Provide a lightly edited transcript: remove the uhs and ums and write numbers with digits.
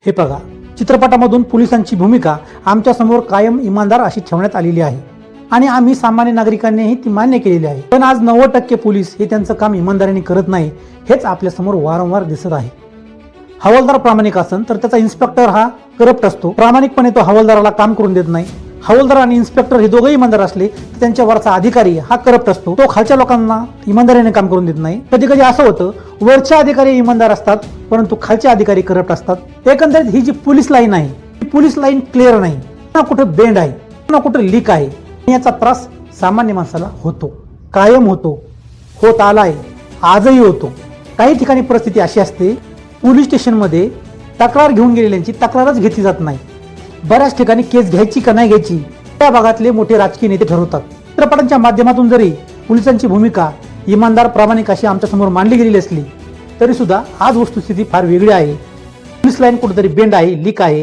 हे बघा, चित्रपटामधून पोलिसांची भूमिका आमच्यासमोर कायम इमानदार अशी ठेवण्यात आलेली आहे आणि आम्ही सामान्य नागरिकांनीही ती मान्य केलेली आहे. पण आज 90% पोलीस हे त्यांचं काम इमानदारीने करत नाही, हेच आपल्यासमोर वारंवार दिसत आहे. हवालदार प्रामाणिक असेल तर त्याचा इन्स्पेक्टर हा करप्ट असतो. प्रामाणिकपणे तो हवालदाराला काम करून देत नाही. हवालदार आणि इन्स्पेक्टर हे दोघेही इमानदार असले तर त्यांच्या वरचा अधिकारी हा करप्ट असतो. तो खालच्या लोकांना इमानदारीने काम करून देत नाही. कधी कधी असं होतं, वरच्या अधिकारी इमानदार असतात परंतु खालचे अधिकारी करप्ट असतात. एकंदरीत ही जी पोलीस लाईन आहे, ही पोलीस लाईन क्लिअर नाही. ना कुठं बेंड आहे, ना कुठं लीक आहे. याचा त्रास सामान्य माणसाला होतो, कायम होतो, होत आलाय, आजही होतो. काही ठिकाणी परिस्थिती अशी असते, पोलीस स्टेशनमध्ये तक्रार घेऊन गेलेल्यांची तक्रारच घेतली जात नाही. बऱ्याच ठिकाणी केस घ्यायची का नाही घ्यायची त्या भागातले मोठे राजकीय नेते ठरवतात. चित्रपटांच्या माध्यमातून जरी पोलिसांची भूमिका इमानदार प्रामाणिक अशी आमच्यासमोर मांडली गेलेली असली तरी सुद्धा आज वस्तुस्थिती फार वेगळी आहे. पोलीस लाईन कुठेतरी बेंड आहे, लीक आहे.